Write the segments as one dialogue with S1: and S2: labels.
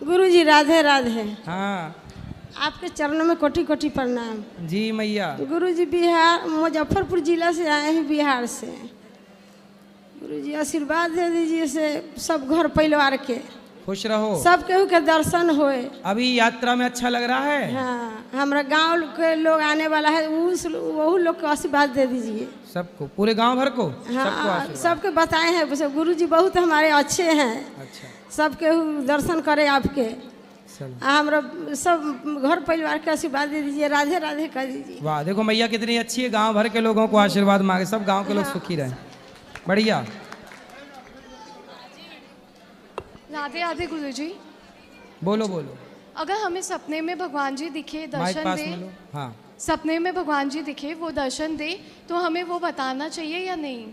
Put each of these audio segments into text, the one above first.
S1: गुरुजी राधे राधे।
S2: हाँ
S1: आपके चरणों में कोटि कोटि प्रणाम।
S2: जी मैया।
S1: गुरुजी बिहार मुजफ्फरपुर जिला से आए हैं, बिहार से। गुरुजी आशीर्वाद दे दीजिए से सब घर परिवार के
S2: खुश रहो,
S1: सब केहू के दर्शन होए।
S2: अभी यात्रा में अच्छा लग रहा है।
S1: हाँ, हमारा गांव के लोग आने वाला है, वही लोग को आशीर्वाद दे दीजिए।
S2: सबको, पूरे गांव भर को?
S1: हाँ, सबके बताए हैं। गुरुजी बहुत हमारे अच्छे हैं।
S2: अच्छा,
S1: सब केहू दर्शन करे आपके।
S2: चलो
S1: हमारा सब घर परिवार के आशीर्वाद दे दीजिए, राधे राधे कर दीजिए।
S2: वाह, देखो मैया कितनी अच्छी है, गांव भर के लोगों को आशीर्वाद मांगे, सब गांव के लोग सुखी रहे। बढ़िया।
S3: राधे राधे गुरुजी।
S2: बोलो बोलो।
S3: अगर हमें सपने में भगवान जी दिखे, दर्शन दे,
S2: हाँ,
S3: सपने में भगवान जी दिखे, वो दर्शन दे, तो हमें वो बताना चाहिए या नहीं?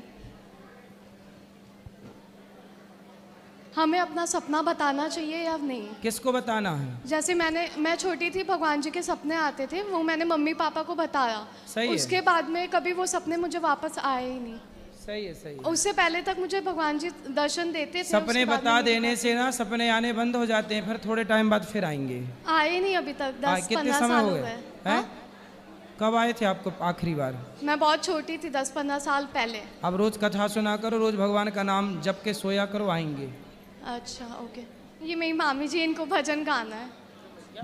S3: हमें अपना सपना बताना चाहिए या नहीं?
S2: किसको बताना है?
S3: जैसे मैं छोटी थी, भगवान जी के सपने आते थे, वो मैंने मम्मी पापा को बताया।
S2: सही है।
S3: उसके बाद में कभी वो सपने मुझे वापस आए ही नहीं।
S2: सही है, सही है।
S3: उससे पहले तक मुझे भगवान जी दर्शन देते थे।
S2: सपने बता देने से ना सपने आने बंद हो जाते हैं, फिर थोड़े टाइम बाद फिर आएंगे।
S3: आए नहीं अभी तक, 10-15
S2: समय
S3: साल
S2: हो
S3: हो
S2: गए
S3: गए।
S2: हैं? कब आए थे आपको आखिरी बार?
S3: मैं बहुत छोटी थी, 10-15 साल पहले।
S2: अब रोज कथा सुना करो, रोज भगवान का नाम जप के सोया करो, आएंगे।
S3: अच्छा, ओके। ये मेरी मामी जी, इनको भजन गाना है।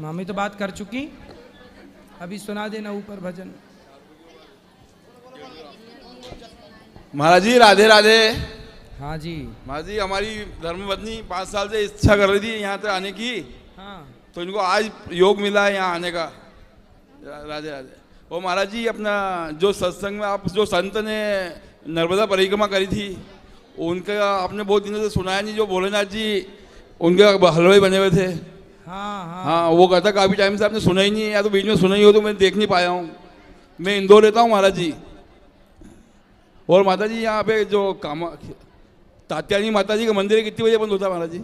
S2: मामी तो बात कर चुकी, अभी सुना देना ऊपर भजन।
S4: महाराज जी राधे राधे।
S2: हाँ जी
S4: महाराज जी, हमारी धर्मपत्नी 5 साल से इच्छा कर रही थी यहाँ तक आने की।
S2: हाँ,
S4: तो इनको आज योग मिला है यहाँ आने का। राधे राधे। वो महाराज जी, अपना जो सत्संग में आप जो संत ने नर्मदा परिक्रमा करी थी, उनका आपने बहुत दिनों से सुनाया नहीं। जो भोलेनाथ जी उनके हलवाई बने हुए थे।
S2: हाँ हाँ
S4: हाँ, वो कहता काफ़ी टाइम से आपने सुना ही नहीं है, या तो बीच में सुना ही हो तो मैं देख नहीं पाया हूँ। मैं इंदौर रहता हूँ महाराज जी। और माता जी यहाँ पे जो तात्यानी माता जी का मंदिर है, कितनी बजे बंद होता है महाराज जी?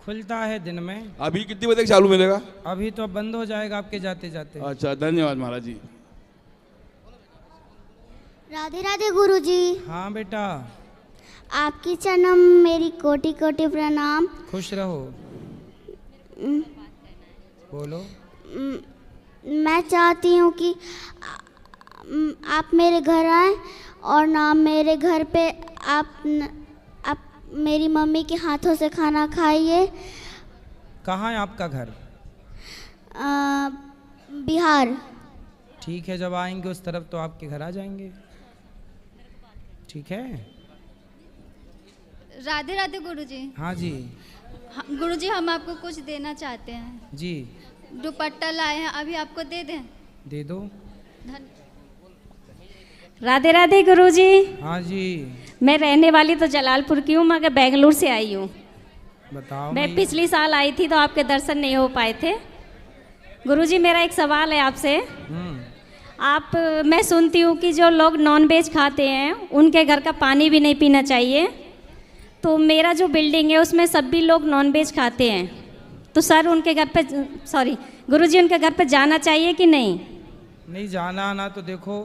S2: खुलता है दिन में।
S4: अभी कितनी बजे तक चालू मिलेगा?
S2: अभी तो बंद हो जाएगा आपके जाते जाते।
S4: अच्छा, धन्यवाद महाराज जी।
S5: राधे राधे गुरुजी।
S2: हाँ बेटा।
S5: आपकी चरणों मेरी कोटि कोटि प्रणाम।
S2: खुश रहो। बोलो।
S5: मैं चाहती हूँ कि आप मेरे घर आए और ना मेरे घर पे आप मेरी मम्मी के हाथों से खाना खाइए।
S2: कहाँ है आपका घर?
S5: बिहार।
S2: ठीक है, जब आएंगे उस तरफ तो आपके घर आ जाएंगे। ठीक है।
S6: राधे राधे गुरुजी।
S2: हाँ जी।
S6: गुरुजी, हम आपको कुछ देना चाहते हैं
S2: जी।
S6: दुपट्टा लाए हैं, अभी आपको दे दें?
S2: दे दो।
S7: राधे राधे गुरुजी।
S2: हाँ जी।
S7: मैं रहने वाली तो जलालपुर की हूँ, मगर बेंगलुरु से आई हूँ।
S2: बताओ।
S7: मैं पिछली साल आई थी तो आपके दर्शन नहीं हो पाए थे। गुरुजी, मेरा एक सवाल है आपसे। मैं सुनती हूँ कि जो लोग नॉन वेज खाते हैं उनके घर का पानी भी नहीं पीना चाहिए। तो मेरा जो बिल्डिंग है उसमें सभी लोग नॉन वेज खाते हैं, तो सर उनके घर पे, सॉरी गुरुजी, उनके घर पे जाना चाहिए कि नहीं?
S2: नहीं जाना आना तो देखो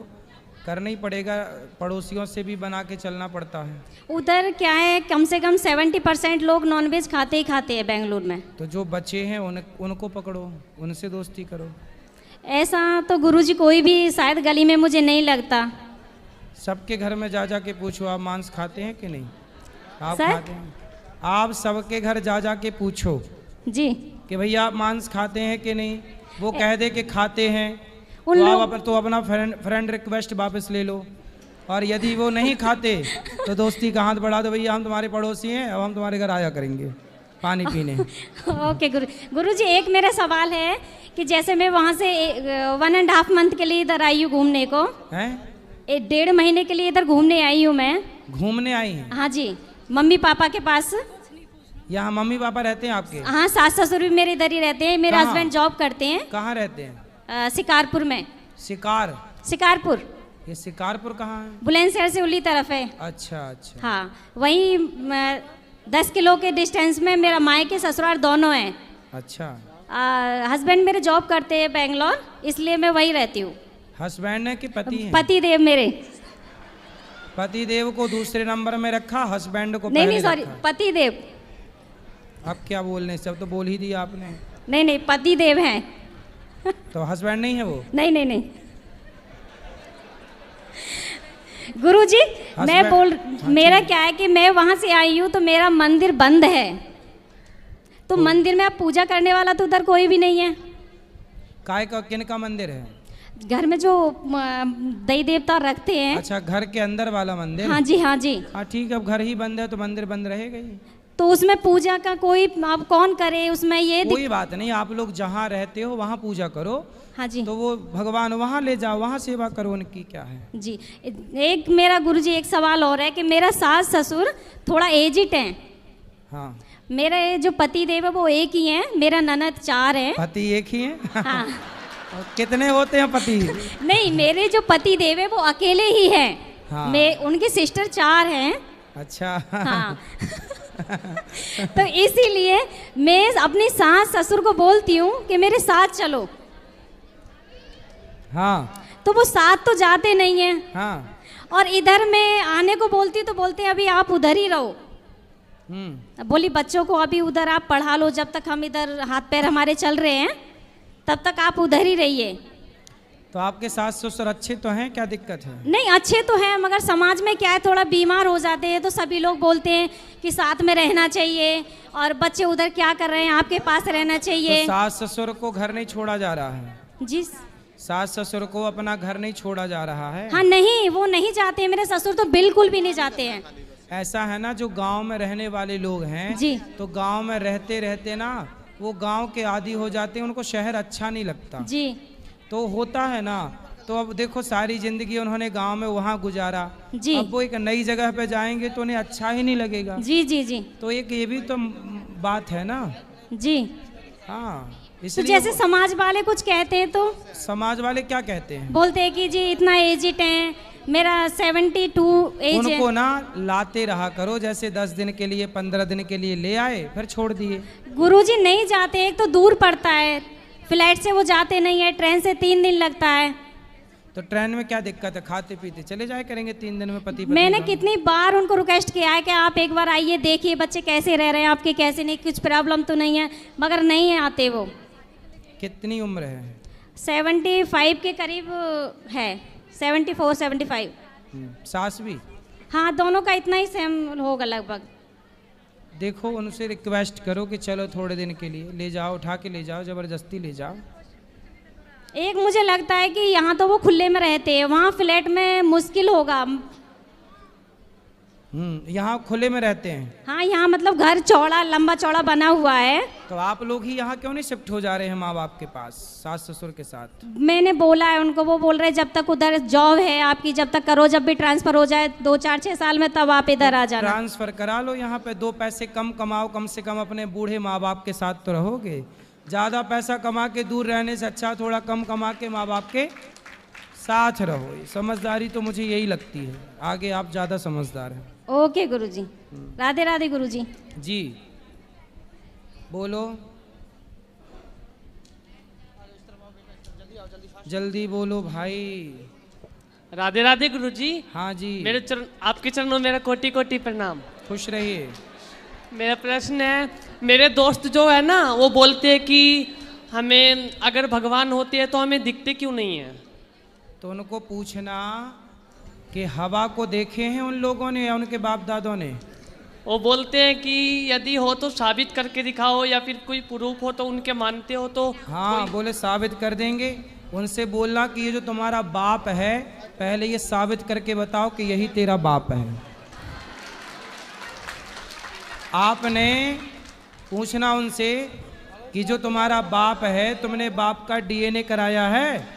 S2: करना ही पड़ेगा, पड़ोसियों से भी बना के चलना पड़ता है।
S7: उधर क्या है, कम से कम 70% लोग नॉनवेज खाते ही खाते हैं बेंगलुरु में।
S2: तो जो बच्चे हैं उनको पकड़ो, उनसे दोस्ती करो।
S7: ऐसा तो गुरुजी कोई भी शायद गली में मुझे नहीं लगता।
S2: सबके घर में जा के पूछो, आप मांस खाते हैं कि नहीं? आप
S7: सर?
S2: खाते हैं? आप सबके घर जा के पूछो
S7: जी
S2: कि भैया आप मांस खाते हैं कि नहीं। वो कह दे कि खाते हैं
S7: उन
S2: तो अपना फ्रेंड रिक्वेस्ट वापस ले लो। और यदि वो नहीं खाते तो दोस्ती का हाथ बढ़ा दो, भैया हम तुम्हारे पड़ोसी हैं, अब हम तुम्हारे घर आया करेंगे पानी पीने।
S7: ओके गुरुजी, एक मेरा सवाल है कि जैसे मैं वहाँ से 1.5 मंथ के लिए इधर आई हूँ घूमने को।
S2: हैं?
S7: 1.5 महीने के लिए इधर घूमने आई हूँ मैं।
S2: घूमने आई हैं?
S7: हाँ जी, मम्मी पापा के पास।
S2: यहाँ मम्मी पापा रहते हैं आपके?
S7: हाँ, सास ससुर भी मेरे इधर ही रहते हैं। मेरे हस्बैंड जॉब करते हैं।
S2: कहाँ रहते हैं?
S7: शिकारपुर में। शिकारपुर।
S2: ये शिकारपुर कहाँ है?
S7: बुलंदशहर से उली तरफ है।
S2: अच्छा अच्छा।
S7: हाँ, वहीं 10 किलो के डिस्टेंस में मेरा मायके ससुराल दोनों हैं।
S2: अच्छा।
S7: हस्बैंड मेरे जॉब करते हैं बेंगलोर, इसलिए मैं वहीं रहती हूँ।
S2: हस्बैंड है कि पति है?
S7: पति देव मेरे।
S2: पति देव को दूसरे नंबर में रखा, हस्बैंड को
S7: नहीं
S2: पहले
S7: नहीं, सॉरी,
S2: रखा।
S7: पति देव।
S2: अब क्या बोलने, सब तो बोल ही दिया आपने।
S7: नहीं नहीं, पति देव हैं।
S2: तो हस्बैंड नहीं है वो?
S7: नहीं नहीं नहीं गुरुजी, मैं मेरा क्या है कि मैं वहाँ से आई हूँ तो मेरा मंदिर बंद है, तो मंदिर में अब पूजा करने वाला तो उधर कोई भी नहीं है।
S2: काय का, किन का मंदिर है?
S7: घर में जो देवी देवता रखते हैं।
S2: अच्छा, घर के अंदर वाला मंदिर?
S7: हाँ जी हाँ जी।
S2: हाँ ठीक है, अब घर ही बंद है तो मंदिर बंद रहेगा ही।
S7: तो उसमें पूजा का कोई अब कौन करे उसमें, ये
S2: कोई बात नहीं, आप लोग जहाँ रहते हो वहाँ पूजा करो।
S7: हाँ जी।
S2: तो वो भगवान वहाँ ले जाओ, वहाँ सेवा करो, उनकी क्या है
S7: जी। एक मेरा गुरुजी एक सवाल और है कि मेरा सास ससुर थोड़ा एजिड हैं।
S2: हाँ।
S7: मेरे जो पति देव है वो एक ही हैं, मेरा ननद 4 हैं।
S2: पति एक ही है?
S7: हाँ।
S2: और कितने होते हैं पति?
S7: नहीं, मेरे जो पति देव है वो अकेले ही हैं।
S2: हाँ।
S7: मैं उनकी सिस्टर 4 हैं।
S2: अच्छा।
S7: हाँ। तो इसीलिए मैं अपनी सास ससुर को बोलती हूँ कि मेरे साथ चलो।
S2: हाँ।
S7: तो वो साथ तो जाते नहीं हैं।
S2: हाँ।
S7: और इधर मैं आने को बोलती तो बोलते हैं अभी आप उधर ही रहो। बोली बच्चों को अभी उधर आप पढ़ा लो, जब तक हम इधर हाथ पैर हमारे चल रहे हैं तब तक आप उधर ही रहिए।
S2: तो आपके सास ससुर अच्छे तो हैं, क्या दिक्कत है?
S7: नहीं, अच्छे तो हैं, मगर समाज में क्या है, थोड़ा बीमार हो जाते हैं तो सभी लोग बोलते हैं कि साथ में रहना चाहिए, और बच्चे उधर क्या कर रहे हैं, आपके पास रहना चाहिए।
S2: तो सास ससुर को घर नहीं छोड़ा जा रहा है?
S7: जी।
S2: सास ससुर को अपना घर नहीं छोड़ा जा रहा है?
S7: हाँ नहीं, वो नहीं जाते हैं, मेरे ससुर तो बिल्कुल भी नहीं जाते हैं।
S2: ऐसा है ना, जो गांव में रहने वाले लोग हैं
S7: जी,
S2: तो गांव में रहते रहते ना वो गांव के आदी हो जाते हैं, उनको शहर अच्छा नहीं लगता
S7: जी।
S2: तो होता है ना। तो अब देखो, सारी जिंदगी उन्होंने गांव में वहाँ गुजारा
S7: जी।
S2: अब वो एक नई जगह पे जाएंगे तो उन्हें अच्छा ही नहीं लगेगा।
S7: जी जी जी।
S2: तो एक ये भी तो बात है ना।
S7: जी।
S2: हाँ,
S7: तो
S2: इसलिए
S7: जैसे समाज वाले कुछ कहते हैं तो
S2: समाज वाले क्या कहते हैं?
S7: बोलते हैं कि जी इतना एजिट है, मेरा 72 एज है।
S2: उनको ना लाते रहा करो, जैसे 10 दिन के लिए 15 दिन के लिए ले आए फिर छोड़ दिए।
S7: गुरुजी नहीं जाते, एक तो दूर पड़ता है, फ्लाइट से वो जाते नहीं है, ट्रेन से 3 दिन लगता है।
S2: तो ट्रेन में क्या दिक्कत है, खाते पीते चले जाए करेंगे 3 दिन में पति पत्नी।
S7: मैंने कितनी बार उनको रिक्वेस्ट किया है कि आप एक बार आइए, देखिए बच्चे कैसे रह रहे हैं आपके, कैसे नहीं, कुछ प्रॉब्लम तो नहीं है, मगर नहीं आते वो।
S2: कितनी उम्र है?
S7: 75 के करीब है, 74 75।
S2: सास भी?
S7: हाँ, दोनों का इतना ही सेम होगा लगभग।
S2: देखो, उनसे रिक्वेस्ट करो कि चलो थोड़े दिन के लिए ले जाओ, उठा के ले जाओ, जबरदस्ती ले जाओ।
S7: एक मुझे लगता है कि यहाँ तो वो खुले में रहते हैं, वहाँ फ्लैट में मुश्किल होगा।
S2: यहाँ खुले में रहते हैं।
S7: हाँ, यहाँ मतलब घर चौड़ा, लंबा चौड़ा बना हुआ है।
S2: तो आप लोग ही यहाँ क्यों नहीं शिफ्ट हो जा रहे हैं माँ बाप के पास, सास ससुर के साथ?
S7: मैंने बोला है उनको, वो बोल रहे जब तक उधर जॉब है आपकी, जब तक करो, जब भी ट्रांसफर हो जाए 2 4 6 साल में, तब आप इधर आ जाना।
S2: ट्रांसफर करा लो, यहाँ पे 2 पैसे कम कमाओ, कम से कम अपने बूढ़े माँ बाप के साथ तो रहोगे। ज़्यादा पैसा कमा के दूर रहने से अच्छा थोड़ा कम कमा के माँ बाप के साथ रहो। समझदारी तो मुझे यही लगती है, आगे आप ज़्यादा समझदार हैं।
S7: ओके गुरुजी, राधे राधे गुरुजी।
S2: जी बोलो, जल्दी बोलो भाई।
S8: राधे राधे गुरुजी।
S2: हाँ जी।
S8: मेरे चरण, आपके चरणों मेरा कोटि कोटि प्रणाम।
S2: खुश रहिए।
S8: मेरा प्रश्न है, मेरे दोस्त जो है ना वो बोलते हैं कि हमें अगर भगवान होते हैं तो हमें दिखते क्यों नहीं है?
S2: तो उनको पूछना कि हवा को देखे हैं उन लोगों ने या उनके बाप दादों ने?
S8: वो बोलते हैं कि यदि हो तो साबित करके दिखाओ, या फिर कोई प्रूफ हो तो उनके मानते हो तो।
S2: हाँ, बोले साबित कर देंगे। उनसे बोलना कि ये जो तुम्हारा बाप है, पहले ये साबित करके बताओ कि यही तेरा बाप है। आपने पूछना उनसे कि जो तुम्हारा बाप है, तुमने बाप का डीएनए कराया है,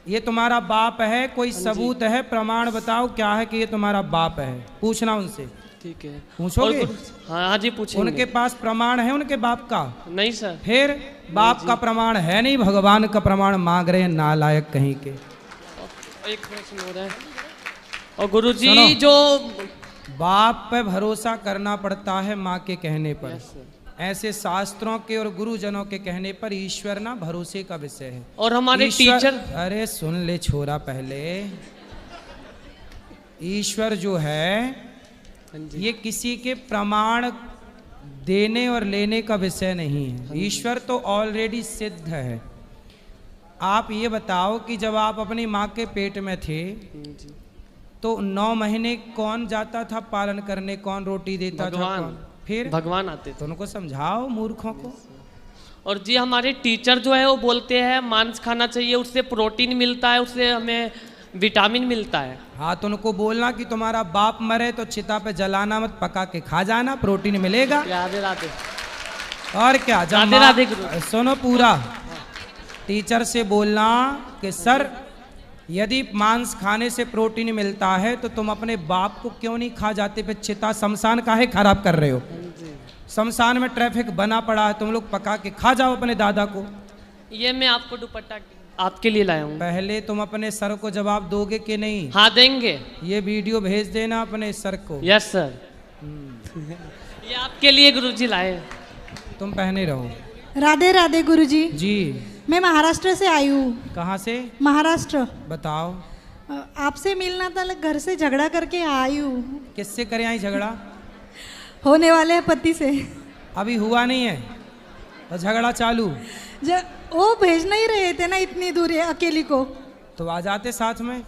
S2: ये तुम्हारा बाप है, कोई सबूत है, प्रमाण बताओ क्या है कि ये तुम्हारा बाप है। पूछना उनसे।
S8: ठीक है,
S2: पूछोगे?
S8: हाँ जी पूछेंगे।
S2: उनके पास प्रमाण है उनके बाप का?
S8: नहीं सर।
S2: फिर बाप का प्रमाण है नहीं, भगवान का प्रमाण मांग रहे हैं, नालायक कहीं के।
S8: एक प्रश्न हो रहा है, और गुरुजी जो
S2: बाप पे भरोसा करना पड़ता है माँ के कहने पर, ऐसे शास्त्रों के और गुरुजनों के कहने पर ईश्वर ना भरोसे का विषय है।
S8: और हमारे टीचर,
S2: अरे सुन ले छोरा, पहले ईश्वर जो है ये किसी के प्रमाण देने और लेने का विषय नहीं है, ईश्वर तो ऑलरेडी सिद्ध है। आप ये बताओ कि जब आप अपनी माँ के पेट में थे तो 9 महीने कौन जाता था पालन करने, कौन रोटी देता था,
S8: भगवान।
S2: कौन? फिर
S8: भगवान आते थे।
S2: तो उनको समझाओ मूर्खों को।
S8: और जी हमारे टीचर जो है वो बोलते हैं मांस खाना चाहिए, उससे प्रोटीन मिलता है, उससे हमें विटामिन मिलता है।
S2: हाँ, तो उनको बोलना कि तुम्हारा बाप मरे तो चिता पे जलाना मत, पका के खा जाना, प्रोटीन मिलेगा।
S8: राधे राधे।
S2: और क्या, जब
S8: राधे राधे गुरु।
S2: सुनो पूरा, टीचर से बोलना कि सर यदि मांस खाने से प्रोटीन मिलता है तो तुम अपने बाप को क्यों नहीं खा जाते, पे चिता शमशान काहे खराब कर रहे हो? शमशान में ट्रैफिक बना पड़ा है, तुम लोग पका के खा जाओ अपने दादा को।
S8: ये मैं आपको दुपट्टा आपके लिए लाया हूँ।
S2: पहले तुम अपने सर को जवाब दोगे कि नहीं?
S8: हाँ देंगे।
S2: ये वीडियो भेज देना अपने सर को।
S8: Yes sir. ये आपके लिए गुरुजी लाए।
S2: तुम पहने रहो।
S1: राधे राधे गुरुजी।
S2: जी।
S1: मैं महाराष्ट्र से आई हूँ।
S2: कहाँ से?
S1: महाराष्ट्र।
S2: बताओ।
S1: आपसे मिलना था, घर से झगड़ा करके आई हूँ।
S2: किससे करे आई झगड़ा?
S1: होने वाले हैं पति से।
S2: अभी हुआ नहीं है तो झगड़ा चालू?
S1: वो भेज नहीं रहे थे ना इतनी दूर है अकेली को,
S2: तो आ जाते साथ में।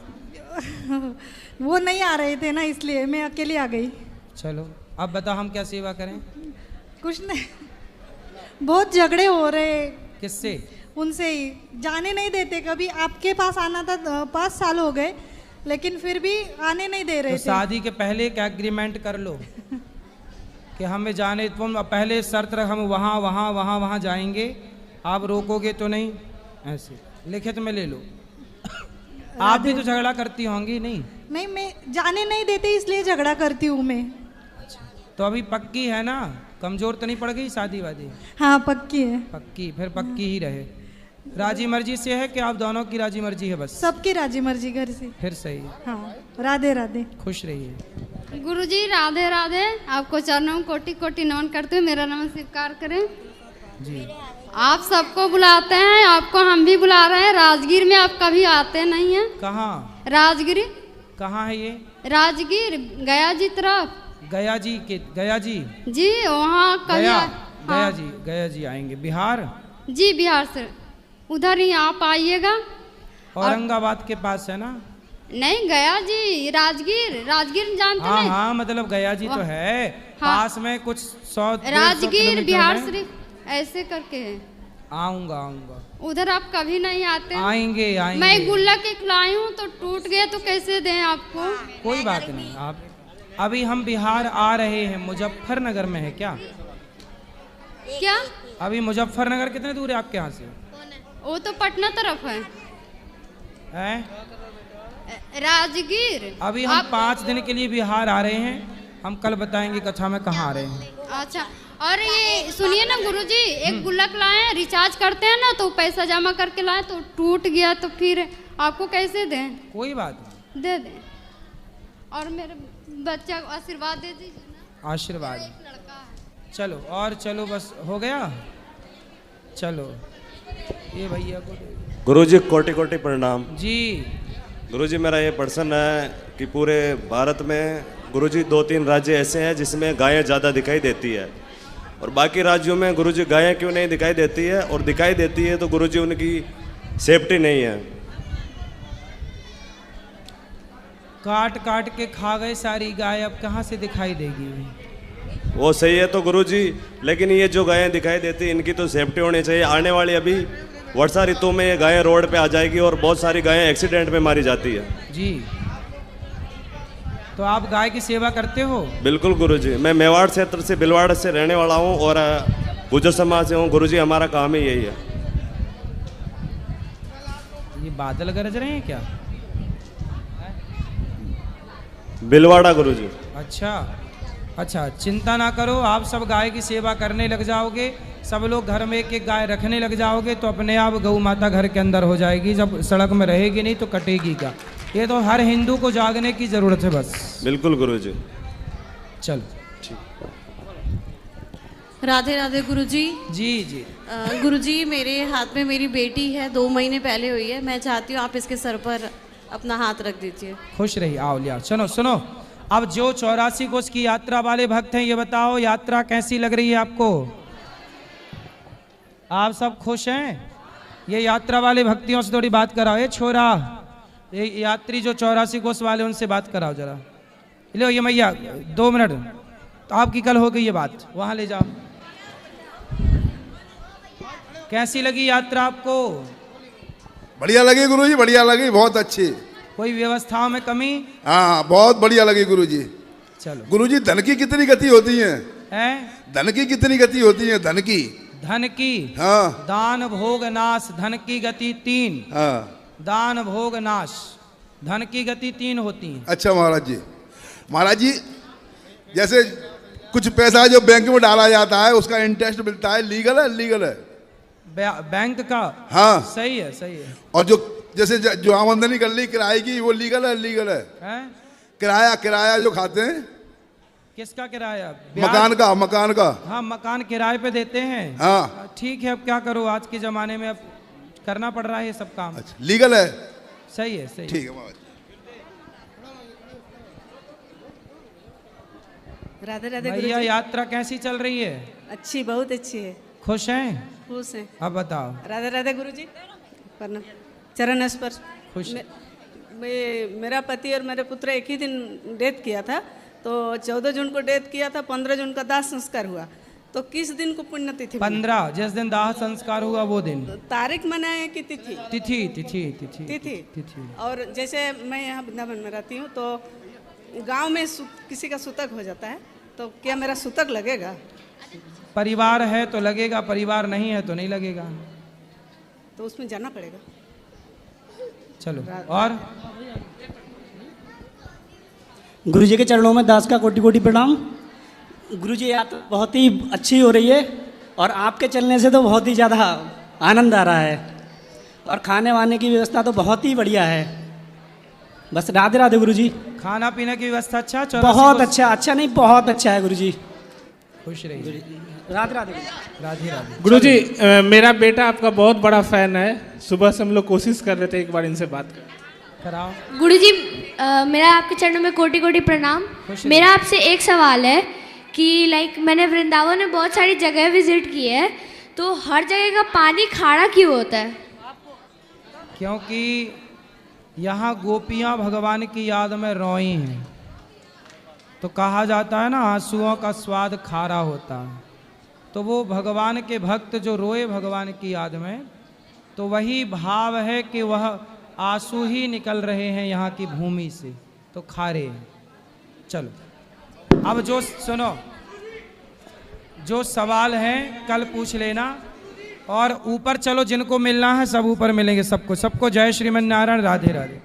S1: वो नहीं आ रहे थे ना, इसलिए मैं अकेली आ गई।
S2: चलो अब बताओ हम क्या सेवा करें?
S1: कुछ नहीं, बहुत झगड़े हो रहे।
S2: किससे?
S1: उनसे ही, जाने नहीं देते। कभी आपके पास आना था, 5 साल हो गए, लेकिन फिर भी आने नहीं दे रहे
S2: तो
S1: थे।
S2: शादी के पहले एक एग्रीमेंट कर लो कि हमें जाने, तुम पहले शर्त रख, हम वहाँ वहाँ वहाँ वहाँ जाएंगे, आप रोकोगे तो नहीं, ऐसे लिखित में ले लो। आप भी तो झगड़ा करती होंगी? नहीं
S1: नहीं, मैं जाने नहीं देते इसलिए झगड़ा करती हूँ मैं।
S2: तो अभी पक्की है ना, कमजोर तो नहीं पड़ गई शादी वादी?
S1: हाँ पक्की है।
S2: पक्की, फिर पक्की ही रहे। राजी मर्जी से है कि आप दोनों की राजी मर्जी है? बस
S1: सबकी राजी मर्जी घर से।
S2: फिर सही है।
S1: हाँ, राधे राधे।
S2: खुश रहिए।
S6: गुरुजी राधे राधे। आपको चरणों में कोटि कोटि नमन करते हुए मेरा नाम स्वीकार करें।
S2: जी।
S6: आप सबको बुलाते हैं, आपको हम भी बुला रहे हैं। राजगीर में आप कभी आते नहीं हैं।
S2: कहाँ?
S6: राजगिरी।
S2: कहाँ है ये?
S6: राजगीर, गया जी तरफ।
S2: गया जी के? गया जी
S6: जी वहाँ कभी
S2: गया,
S6: हाँ।
S2: गया जी, गया जी आएंगे। बिहार?
S6: जी बिहार से, उधर ही आप आइएगा।
S2: औरंगाबाद के पास है ना?
S6: नहीं गया जी, राजगीर। राजगीर जानते
S2: हाँ
S6: हैं?
S2: हाँ, मतलब गया जी तो है
S6: हाँ।
S2: पास में, कुछ 100-150
S6: राजगीर
S2: किलोमीटर
S6: बिहार
S2: में।
S6: शरीफ ऐसे करके है।
S2: आऊंगा आऊंगा।
S6: उधर आप कभी नहीं आते हैं।
S2: आएंगे आएंगे।
S6: मैं गुल्लक एक लाई हूँ तो टूट गया, तो कैसे दें आपको?
S2: कोई बात नहीं। आप अभी हम बिहार आ रहे हैं, मुजफ्फरनगर में है क्या?
S6: क्या?
S2: अभी मुजफ्फरनगर कितने दूर है आपके यहाँ से?
S6: वो तो पटना तरफ है।
S2: हैं?
S6: राजगीर।
S2: अभी हम 5 दिन के लिए बिहार आ रहे हैं। हम कल बताएंगे कक्षा में कहाँ आ रहे हैं।
S6: अच्छा, और ये सुनिए ना गुरुजी, एक गुल्लक लाए, रिचार्ज करते हैं ना, तो पैसा जमा करके लाए तो टूट गया, तो फिर आपको कैसे दें?
S2: कोई बात नहीं,
S6: दे दें। और मेरे बच्चा को आशीर्वाद दे दीजिए ना।
S2: आशीर्वाद।
S6: एक लड़का है।
S2: चलो और चलो, बस हो गया। चलो ये भैया को
S9: गुरुजी कोटि कोटि प्रणाम।
S2: जी।
S9: गुरुजी मेरा ये प्रश्न है कि पूरे भारत में गुरुजी 2-3 राज्य ऐसे हैं जिसमें गायें ज़्यादा दिखाई देती है, और बाकी राज्यों में गुरुजी गायें क्यों नहीं दिखाई देती है, और दिखाई देती है तो गुरुजी उनकी सेफ्टी नहीं है।
S2: काट काट के खा गए सारी गाय, अब कहाँ से दिखाई देगी?
S9: वो सही है तो गुरुजी, लेकिन ये जो गायें दिखाई देती है इनकी तो सेफ्टी होनी चाहिए। आने वाली अभी वर्षा ऋतु में ये गायें रोड पे आ जाएगी और बहुत सारी गायें एक्सीडेंट में मारी जाती है।
S2: जी। तो आप गाय की सेवा करते हो?
S9: बिल्कुल गुरुजी, मैं मेवाड़ क्षेत्र से, भिलवाड़ा से रहने वाला हूँ और गुजर समाज से हूँ। गुरुजी हमारा काम ही यही है।
S2: ये बादल गरज रहे हैं क्या?
S9: भिलवाड़ा गुरुजी।
S2: अच्छा अच्छा, चिंता ना करो, आप सब गाय की सेवा करने लग जाओगे, सब लोग घर में एक एक गाय रखने लग जाओगे तो अपने आप गौ माता घर के अंदर हो जाएगी। जब सड़क में रहेगी नहीं तो कटेगी क्या? ये तो हर हिंदू को जागने की जरूरत है बस।
S9: बिल्कुल गुरुजी।
S2: चलो।
S10: राधे राधे गुरुजी।
S2: जी जी।
S10: गुरुजी मेरे हाथ में मेरी बेटी है, 2 महीने पहले हुई है। मैं चाहती हूँ आप इसके सर पर अपना हाथ रख दीजिए।
S2: खुश रही। आओ लिया। सुनो सुनो, अब जो 84 कोस की यात्रा वाले भक्त हैं, ये बताओ यात्रा कैसी लग रही है आपको? आप सब खुश हैं? ये यात्रा वाले भक्तियों से थोड़ी बात कराओ। ये छोरा, ये यात्री जो 84 कोस वाले, उनसे बात कराओ जरा। लो ये मैया 2 मिनट, तो आपकी कल हो गई ये बात, वहां ले जाओ। कैसी लगी यात्रा आपको?
S11: बढ़िया लगी गुरुजी, बढ़िया लगी, बहुत अच्छी।
S2: कोई व्यवस्थाओं में कमी?
S11: हाँ बहुत बढ़िया लगी गुरुजी।
S2: चलो
S11: गुरुजी, धन की कितनी गति होती है? धन की कितनी गति होती है? धन की?
S2: धन की?
S11: हाँ।
S2: दान भोग नाश, धन की गति 3।
S11: हाँ।
S2: दान भोग नाश, धन की गति 3 होती है।
S11: अच्छा महाराज जी, महाराज जी जैसे कुछ पैसा जो बैंक में डाला जाता है उसका इंटरेस्ट मिलता है, लीगल है? लीगल है
S2: बैंक का?
S11: हाँ
S2: सही है, सही है।
S11: और जो जैसे जो आमदनी कर ली किराए की, वो लीगल है? लीगल है? किराया, किराया जो खाते हैं?
S2: किसका किराया?
S11: मकान का, मकान का।
S2: हाँ, मकान किराए पे देते हैं।
S11: हाँ
S2: ठीक है, अब क्या करो, आज के जमाने में अब करना पड़ रहा है ये सब काम।
S11: अच्छा, लीगल है?
S2: सही है, सही।
S11: ठीक है महाराज।
S10: राधे राधे
S2: भैया, यात्रा कैसी चल रही है?
S10: अच्छी, बहुत अच्छी है।
S2: खुश हैं?
S10: खुश हैं।
S2: अब बताओ।
S10: राधे राधे गुरुजी, प्रणाम। चरण स्पर्श।
S2: खुश।
S10: मेरा पति और मेरे पुत्र एक ही दिन डेथ किया था, तो 14 जून को डेथ किया था, 15 जून का दाह संस्कार हुआ। तो किस दिन को पुण्यतिथि?
S2: 15, जिस दिन दाह संस्कार हुआ वो दिन।
S10: तारीख मनाए कि तिथि?
S2: तिथि, तिथि, तिथि,
S10: तिथि।
S2: तिथि।
S10: और जैसे मैं यहाँ वृंदावन में रहती हूँ, तो गांव में किसी का सूतक हो जाता है, तो क्या मेरा सूतक लगेगा?
S2: परिवार है तो लगेगा, परिवार नहीं है तो नहीं लगेगा।
S10: तो उसमें जाना पड़ेगा।
S2: चलो। और
S12: गुरुजी के चरणों में दास का कोटि कोटि प्रणाम। गुरुजी, यात्रा बहुत ही अच्छी हो रही है और आपके चलने से तो बहुत ही ज़्यादा आनंद आ रहा है, और खाने वाने की व्यवस्था तो बहुत ही बढ़िया है। बस राधे राधे गुरुजी।
S2: खाना पीने की व्यवस्था अच्छा?
S12: बहुत अच्छा। अच्छा नहीं, बहुत अच्छा है गुरुजी।
S2: खुश रहिए।
S12: राधे राधे।
S2: राधे राधे।
S13: गुरुजी, मेरा बेटा आपका बहुत बड़ा फैन है। सुबह से हम लोग कोशिश कर रहे थे एक बार इनसे बात
S2: कराओ।
S14: गुरुजी, मेरा आपके चरणों में कोटि कोटि प्रणाम। मेरा आपसे एक सवाल है कि मैंने वृंदावन में बहुत सारी जगह विजिट की है, तो हर जगह का पानी खारा क्यों होता है?
S2: क्योंकि यहाँ गोपियाँ भगवान की याद में रोई हैं, तो कहा जाता है ना, आंसुओं का स्वाद खारा होता है। तो वो भगवान के भक्त जो रोए भगवान की याद में, तो वही भाव है कि वह आंसू ही निकल रहे हैं यहाँ की भूमि से, तो खारे हैं। चलो, अब जो सुनो, जो सवाल हैं कल पूछ लेना, और ऊपर चलो, जिनको मिलना है सब ऊपर मिलेंगे, सबको। जय श्रीमन नारायण। राधे राधे।